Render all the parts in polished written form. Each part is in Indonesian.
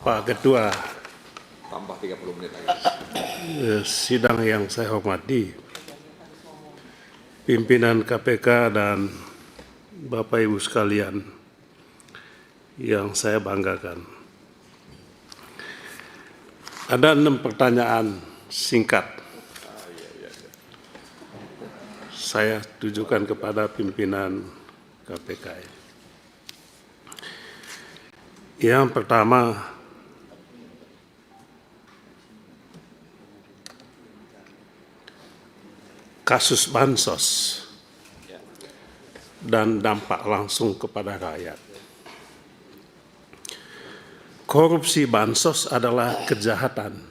Pak Ketua, Tambah 30 menit lagi. sidang yang saya hormati, pimpinan KPK dan Bapak Ibu sekalian yang saya banggakan. Ada 6 pertanyaan singkat. Saya tujukan kepada pimpinan KPK. Yang pertama, kasus bansos dan dampak langsung kepada rakyat. Korupsi bansos adalah kejahatan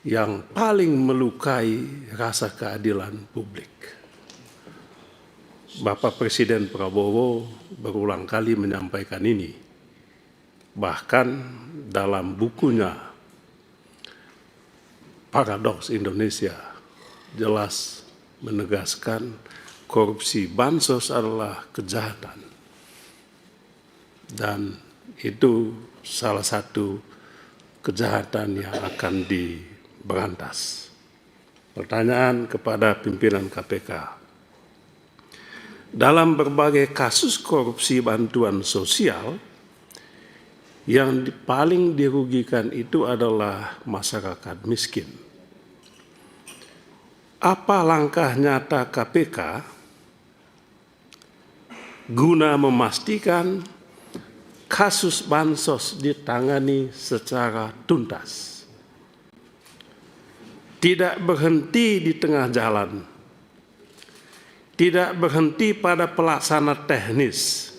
yang paling melukai rasa keadilan publik. Bapak Presiden Prabowo berulang kali menyampaikan ini. Bahkan dalam bukunya Paradoks Indonesia jelas menegaskan korupsi bansos adalah kejahatan. Dan itu salah satu kejahatan yang akan diberantas. Pertanyaan kepada pimpinan KPK. Dalam berbagai kasus korupsi bantuan sosial, yang paling dirugikan itu adalah masyarakat miskin. Apa langkah nyata KPK guna memastikan kasus bansos ditangani secara tuntas? Tidak berhenti di tengah jalan, tidak berhenti pada pelaksana teknis,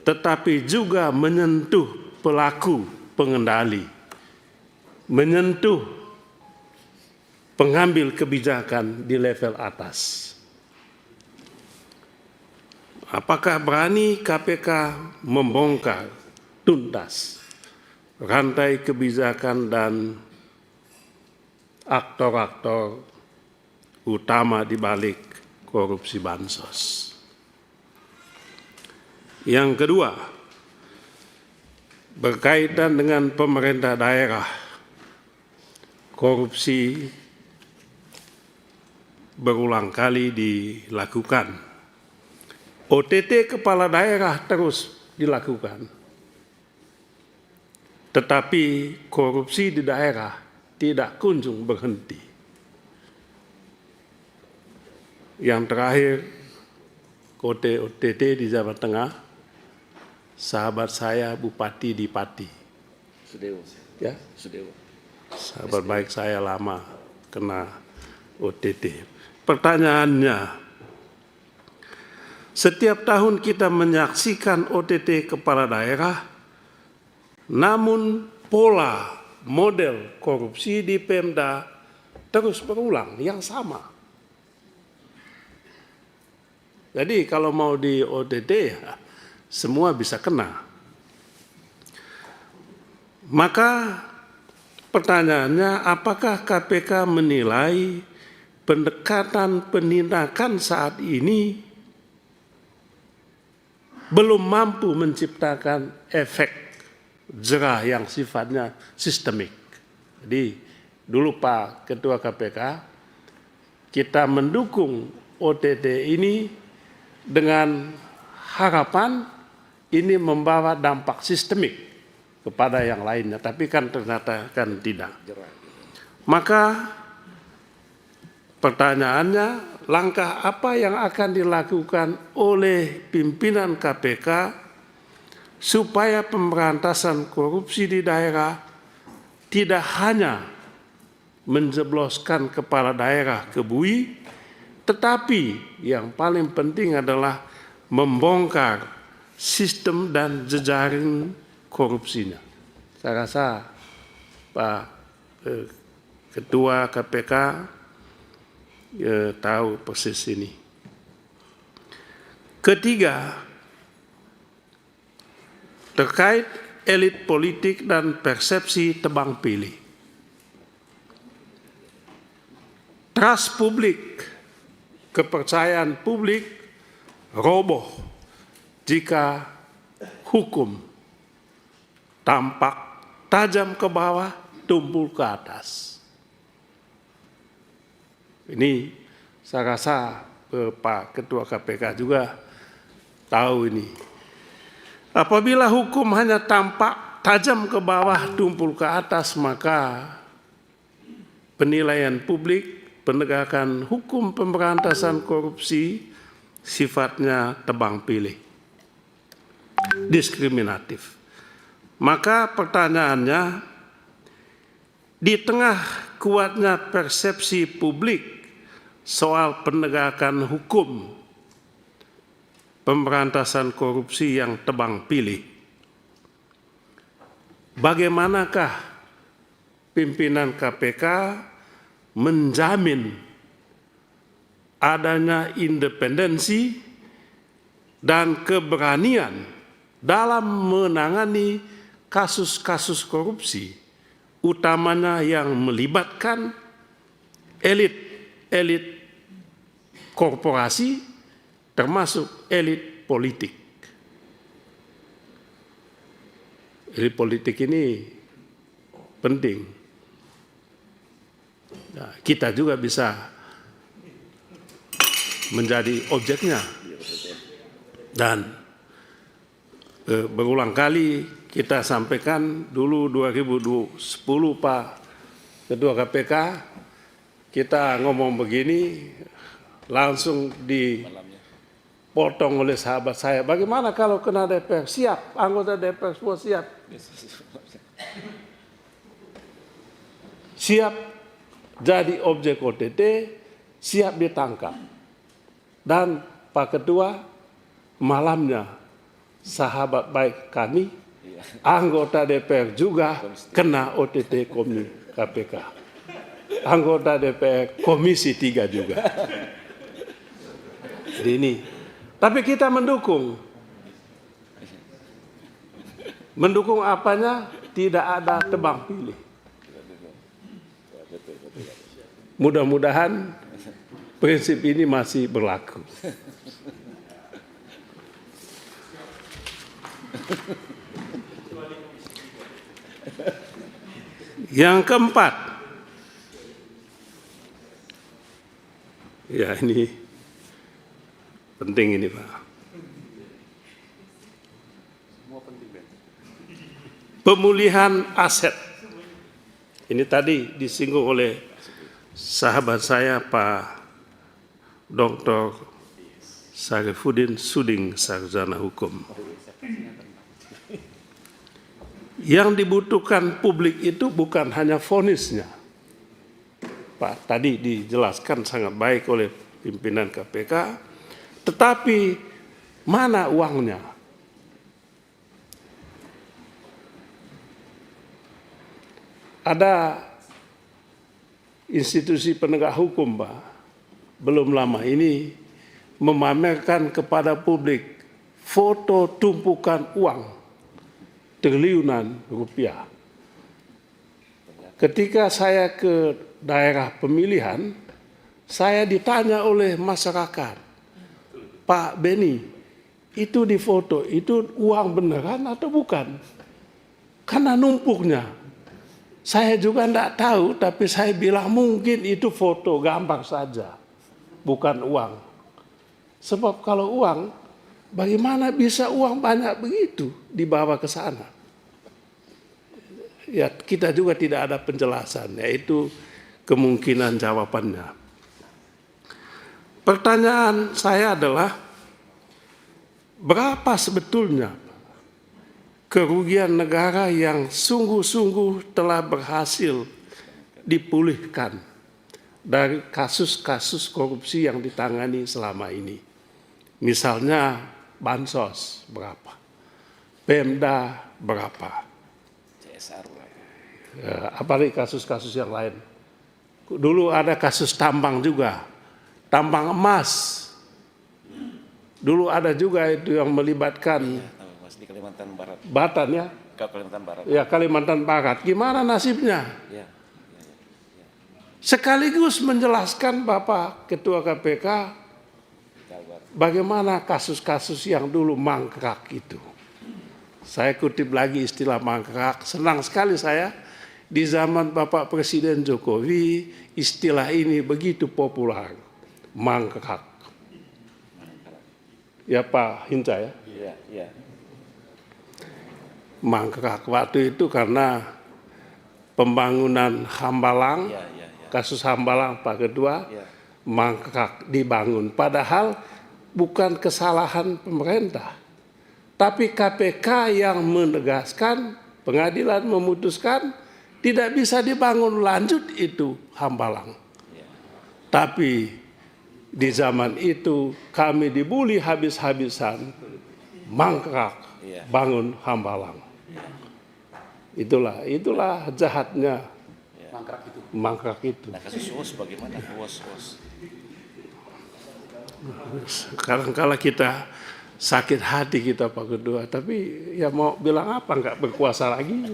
tetapi juga menyentuh pelaku pengendali, menyentuh pengambil kebijakan di level atas. Apakah berani KPK membongkar tuntas rantai kebijakan dan aktor-aktor utama di balik korupsi bansos? Yang kedua, berkaitan dengan pemerintah daerah, korupsi berulang kali dilakukan. OTT kepala daerah terus dilakukan. Tetapi korupsi di daerah tidak kunjung berhenti. Yang terakhir, OTT di Jawa Tengah, sahabat saya Bupati di Pati. Sudewo. Ya, Sudewo. sahabat baik saya lama kena OTT. Pertanyaannya, setiap tahun kita menyaksikan OTT kepala daerah, namun pola model korupsi di Pemda terus berulang, yang sama. Jadi kalau mau di OTT, ya, semua bisa kena. Maka pertanyaannya, apakah KPK menilai pendekatan penindakan saat ini belum mampu menciptakan efek jerah yang sifatnya sistemik? Jadi dulu Pak Ketua KPK, kita mendukung OTT ini dengan harapan ini membawa dampak sistemik kepada yang lainnya, tapi kan ternyata kan tidak. Maka pertanyaannya, langkah apa yang akan dilakukan oleh pimpinan KPK supaya pemberantasan korupsi di daerah tidak hanya menjebloskan kepala daerah ke bui, tetapi yang paling penting adalah membongkar sistem dan jejaring korupsinya. Saya rasa Pak Ketua KPK tahu persis ini. Ketiga, terkait elit politik dan persepsi tebang pilih. Trust publik, kepercayaan publik roboh jika hukum tampak tajam ke bawah, tumpul ke atas. Ini saya rasa Pak Ketua KPK juga tahu ini. Apabila hukum hanya tampak tajam ke bawah, tumpul ke atas, maka penilaian publik, penegakan hukum pemberantasan korupsi sifatnya tebang pilih, diskriminatif. Maka pertanyaannya, di tengah kuatnya persepsi publik soal penegakan hukum pemberantasan korupsi yang tebang pilih, bagaimanakah pimpinan KPK menjamin adanya independensi dan keberanian dalam menangani kasus-kasus korupsi, utamanya yang melibatkan elit korporasi, termasuk elit politik. Elit politik ini penting. Nah, kita juga bisa menjadi objeknya. Dan berulang kali kita sampaikan dulu 2010 Pak Ketua KPK, kita ngomong begini, langsung dipotong oleh sahabat saya. Bagaimana kalau kena DPR? Siap, anggota DPR semua siap. Siap jadi objek OTT, siap ditangkap. Dan Pak Ketua, malamnya sahabat baik kami, anggota DPR juga kena OTT KPK. Anggota DPR Komisi 3 juga. Jadi ini. Tapi kita mendukung. Mendukung apanya? Tidak ada tebang pilih. Mudah-mudahan prinsip ini masih berlaku. Yang keempat, ya ini penting ini Pak. Pemulihan aset. Ini tadi disinggung oleh sahabat saya Pak Dr. Syarifudin Suding, sarjana hukum. Yang dibutuhkan publik itu bukan hanya vonisnya. Pak, tadi dijelaskan sangat baik oleh pimpinan KPK, tetapi mana uangnya? Ada institusi penegak hukum, Pak, belum lama ini memamerkan kepada publik foto tumpukan uang triliunan rupiah. Ketika saya ke daerah pemilihan, saya ditanya oleh masyarakat, Pak Beni, itu di foto, itu uang beneran atau bukan? Karena numpuknya. Saya juga tidak tahu, tapi saya bilang mungkin itu foto, gambar saja, bukan uang. Sebab kalau uang, bagaimana bisa uang banyak begitu dibawa ke sana? Ya, kita juga tidak ada penjelasan, yaitu kemungkinan jawabannya. Pertanyaan saya adalah, berapa sebetulnya kerugian negara yang sungguh-sungguh telah berhasil dipulihkan dari kasus-kasus korupsi yang ditangani selama ini? Misalnya bansos berapa, Pemda berapa, apalagi kasus-kasus yang lain. Dulu ada kasus tambang juga, tambang emas. Dulu ada juga itu yang melibatkan di Kalimantan Barat. Batan ya? Kalimantan Barat. Ya, Kalimantan Barat. Gimana nasibnya? Ya. Sekaligus menjelaskan Bapak Ketua KPK bagaimana kasus-kasus yang dulu mangkrak itu. Saya kutip lagi istilah mangkrak. Senang sekali saya di zaman Bapak Presiden Jokowi istilah ini begitu populer. Mangkrak. Ya Pak Hinca ya. Iya, iya. Mangkrak waktu itu karena pembangunan Hambalang, Iya, iya, iya. kasus Hambalang Pak Kedua, Iya. mangkrak dibangun. Padahal bukan kesalahan pemerintah, tapi KPK yang menegaskan, pengadilan memutuskan tidak bisa dibangun lanjut itu Hambalang. Iya. Tapi di zaman itu kami dibully habis-habisan, mangkrak Iya. bangun Hambalang. Itulah jahatnya mangkrak itu. Nah, kasus UOS bagaimana? UOS. Kadang-kala kita sakit hati kita Pak Kedua, tapi ya mau bilang apa, nggak berkuasa lagi.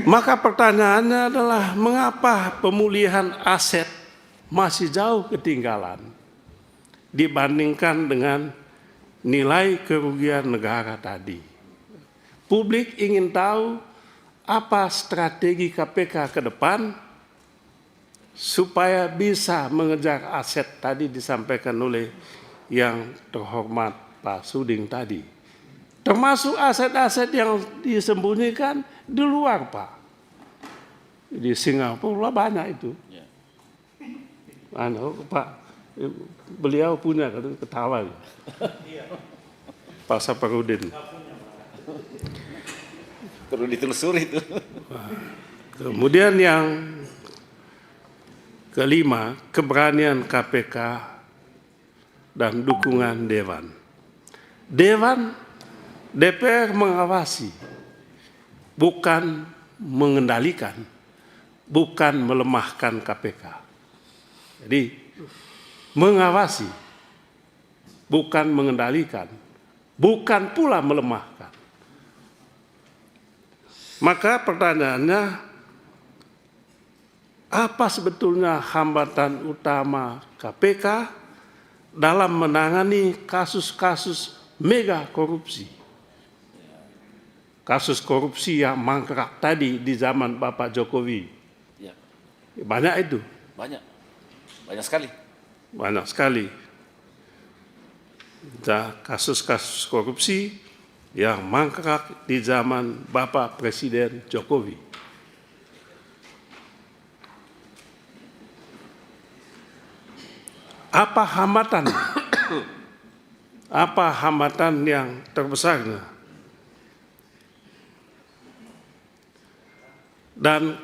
Maka pertanyaannya adalah mengapa pemulihan aset masih jauh ketinggalan dibandingkan dengan nilai kerugian negara tadi. Publik ingin tahu apa strategi KPK ke depan supaya bisa mengejar aset tadi disampaikan oleh yang terhormat Pak Suding tadi. Termasuk aset-aset yang disembunyikan di luar Pak. Di Singapura banyak itu. Ya. Pak, beliau punya, ketawa. Pak Saparudin. Perlu ditelusuri itu. Kemudian yang kelima, keberanian KPK dan dukungan Dewan. DPR mengawasi, bukan mengendalikan, bukan melemahkan KPK. Jadi mengawasi, bukan mengendalikan, bukan pula melemahkan. Maka pertanyaannya, apa sebetulnya hambatan utama KPK dalam menangani kasus-kasus mega korupsi? Kasus korupsi yang mangkrak tadi di zaman Bapak Jokowi. Ya. Banyak itu. Banyak sekali. Banyak sekali. Kasus-kasus korupsi yang mangkrak di zaman Bapak Presiden Jokowi. Apa hambatan? Apa hambatan yang terbesarnya? Dan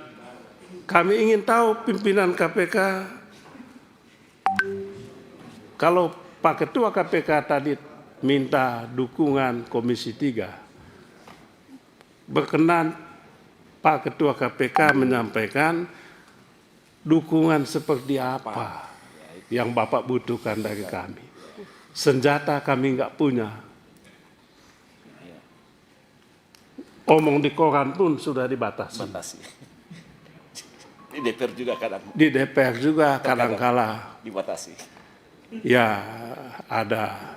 kami ingin tahu pimpinan KPK, kalau Pak Ketua KPK tadi minta dukungan Komisi 3, berkenan Pak Ketua KPK menyampaikan dukungan seperti apa yang Bapak butuhkan dari kami. Senjata kami nggak punya. Omong di koran pun sudah dibatasi. Di DPR juga kadang. Di DPR juga kadang-kala Dibatasi. ya ada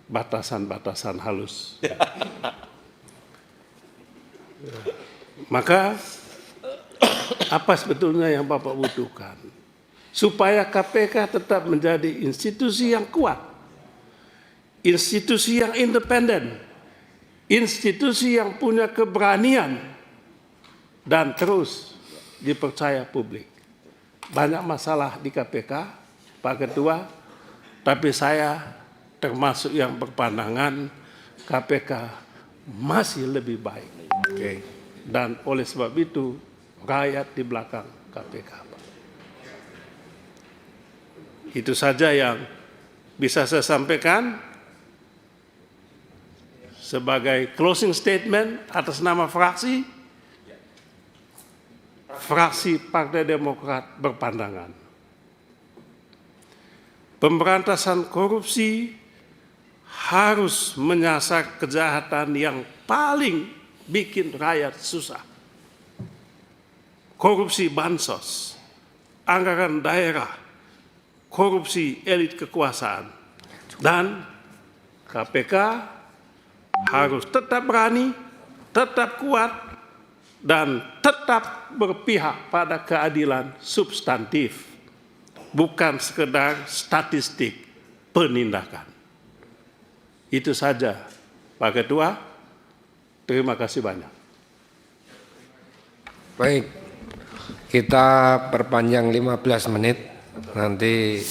batasan-batasan halus. Maka apa sebetulnya yang Bapak butuhkan? Supaya KPK tetap menjadi institusi yang kuat, institusi yang independen, institusi yang punya keberanian dan terus dipercaya publik. Banyak masalah di KPK, Pak Ketua, tapi saya termasuk yang berpandangan KPK masih lebih baik. Dan oleh sebab itu rakyat di belakang KPK. Itu saja yang bisa saya sampaikan sebagai closing statement atas nama fraksi Partai Demokrat berpandangan. Pemberantasan korupsi harus menyasar kejahatan yang paling bikin rakyat susah. Korupsi bansos, anggaran daerah, korupsi elit kekuasaan. Dan KPK harus tetap berani, tetap kuat, dan tetap berpihak pada keadilan substantif, bukan sekedar statistik penindakan. Itu saja, Pak Ketua. Terima kasih banyak. Baik, kita perpanjang 15 menit. Nanti